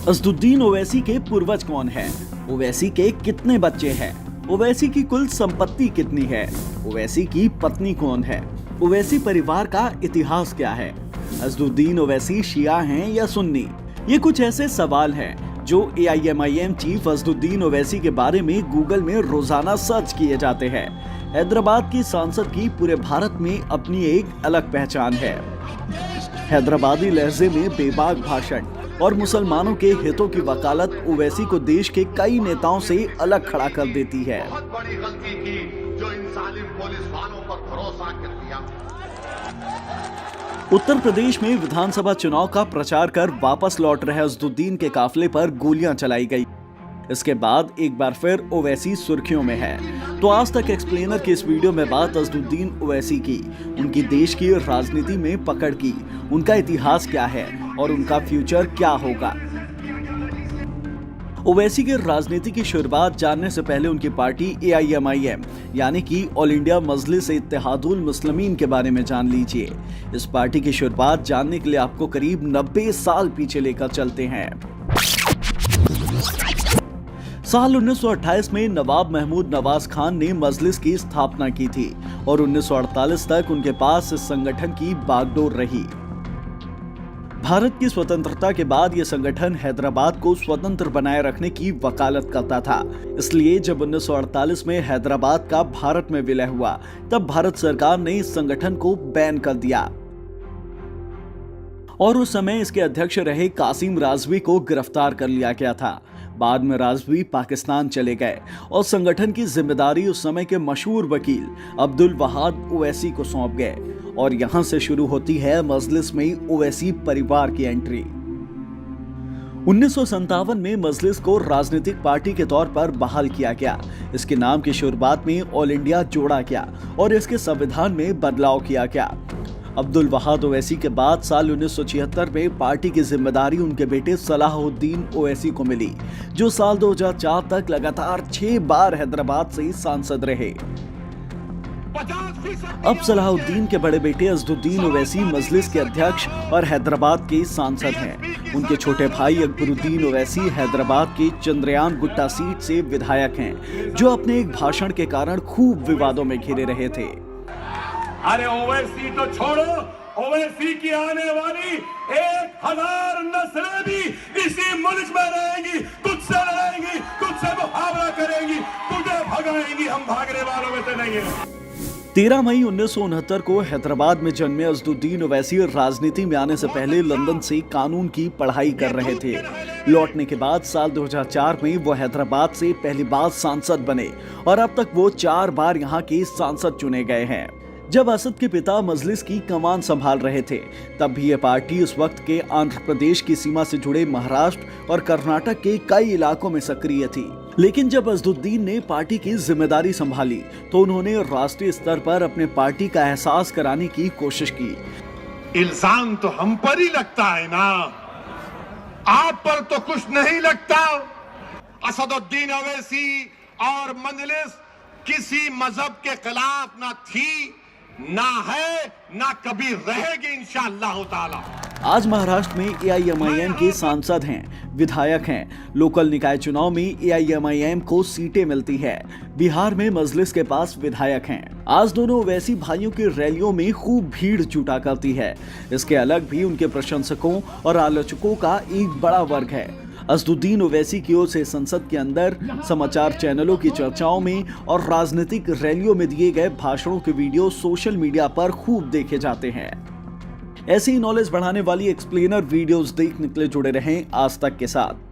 असदुद्दीन ओवैसी के पूर्वज कौन है? ओवैसी के कितने बच्चे हैं? ओवैसी की कुल संपत्ति कितनी है? ओवैसी की पत्नी कौन है? ओवैसी परिवार का इतिहास क्या है? असदुद्दीन ओवैसी शिया हैं या सुन्नी? ये कुछ ऐसे सवाल हैं जो AIMIM चीफ असदुद्दीन ओवैसी के बारे में गूगल में रोजाना सर्च किए जाते हैं। हैदराबाद की सांसद की पूरे भारत में अपनी एक अलग पहचान है। हैदराबादी लहजे में बेबाक भाषण और मुसलमानों के हितों की वकालत ओवैसी को देश के कई नेताओं से अलग खड़ा कर देती है। बहुत बड़ी गलती की जो इन जालिम पुलिस वालों पर भरोसा कर दिया। उत्तर प्रदेश में विधानसभा चुनाव का प्रचार कर वापस लौट रहे असदुद्दीन के काफिले पर गोलियां चलाई गई। इसके बाद एक बार फिर ओवैसी सुर्खियों में है। तो आज तक एक्सप्लेनर की इस वीडियो में बात असदुद्दीन ओवैसी की, उनकी देश की राजनीति में पकड़ की, उनका इतिहास क्या है और उनका फ्यूचर क्या होगा। ओवैसी के राजनीति की शुरुआत जानने से पहले उनकी पार्टी AIMIM यानी कि ऑल इंडिया मजलिस इत्तेहादुल मुस्लिमीन के बारे में जान लीजिए। इस पार्टी की शुरुआत जानने के लिए आपको करीब 90 साल पीछे लेकर चलते हैं। साल 1928 में नवाब महमूद नवाज खान ने मजलिस की स्थापना की थी और 1948 तक उनके पास इस संगठन की बागडोर रही। भारत की स्वतंत्रता के बाद यह संगठन हैदराबाद को स्वतंत्र बनाए रखने की वकालत करता था। इसलिए जब 1948 में हैदराबाद का भारत में विलय हुआ, तब भारत सरकार ने इस संगठन को बैन कर दिया और उस समय इसके अध्यक्ष रहे कासिम राजवी को गिरफ्तार कर लिया गया था। बाद में राजवी पाकिस्तान चले गए और संगठन की जिम्मेदारी उस समय के मशहूर वकील अब्दुल वहाब ओवैसी को सौंप गए और यहां से शुरू होती है मजलिस में ओवैसी परिवार की एंट्री। 1957 में मजलिस को राजनीतिक पार्टी के तौर पर बहाल किया गया। इसके नाम की शुरुआत में ऑल इंडिया जोड़ा गया और इसके संविधान में बदलाव किया गया। अब्दुल वहाब ओवैसी के बाद साल 1976 में पार्टी की जिम्मेदारी उनके बेटे सलाहुद्दीन ओवैसी को मिली, जो साल 2004 तक लगातार 6 बार हैदराबाद से सांसद रहे। अब सलाहुद्दीन के बड़े बेटे असदुद्दीन ओवैसी मजलिस के अध्यक्ष और हैदराबाद के सांसद हैं। उनके छोटे भाई अकबरुद्दीन ओवैसी हैदराबाद के चंद्रयान गुट्टा सीट से विधायक हैं, जो अपने एक भाषण के कारण खूब विवादों में घिरे रहे थे। अरे ओवैसी तो छोड़ो, ओवैसी की आने वाली 1000 नस्लें भी इसी मुल्क में रहेंगी, तुझसे लड़ेंगी, तुझसे मुहावरा करेंगी, तुझे भगाएंगी, हम भागने वालों में से नहीं है। 13 मई 1969 को हैदराबाद में जन्मे असदुद्दीन ओवैसी राजनीति में आने से पहले लंदन से कानून की पढ़ाई कर रहे थे। लौटने के बाद साल 2004 में वो हैदराबाद से पहली बार सांसद बने और अब तक वो 4 बार यहाँ के सांसद चुने गए हैं। जब असद के पिता मजलिस की कमान संभाल रहे थे, तब भी ये पार्टी उस वक्त के आंध्र प्रदेश की सीमा से जुड़े महाराष्ट्र और कर्नाटक के कई इलाकों में सक्रिय थी। लेकिन जब असदुद्दीन ने पार्टी की जिम्मेदारी संभाली, तो उन्होंने राष्ट्रीय स्तर पर अपने पार्टी का एहसास कराने की कोशिश की। इल्जाम तो हम पर ही लगता है ना, आप पर तो कुछ नहीं लगता। असदुद्दीन ओवैसी और मजलिस किसी मजहब के खिलाफ ना थी, ना है, ना कभी रहेगी इंशाअल्लाह ताला। आज महाराष्ट्र में AIMIM के सांसद हैं, विधायक हैं। लोकल निकाय चुनाव में AIMIM को सीटें मिलती है। बिहार में मजलिस के पास विधायक हैं। आज दोनों ओवैसी भाइयों की रैलियों में खूब भीड़ जुटा करती है। इसके अलग भी उनके प्रशंसकों और आलोचकों का एक बड़ा वर्ग है। असदुद्दीन ओवैसी की ओर से संसद के अंदर, समाचार चैनलों की चर्चाओं में और राजनीतिक रैलियों में दिए गए भाषणों के वीडियो सोशल मीडिया पर खूब देखे जाते हैं। ऐसी नॉलेज बढ़ाने वाली एक्सप्लेनर वीडियोस देखने के लिए जुड़े रहें आज तक के साथ।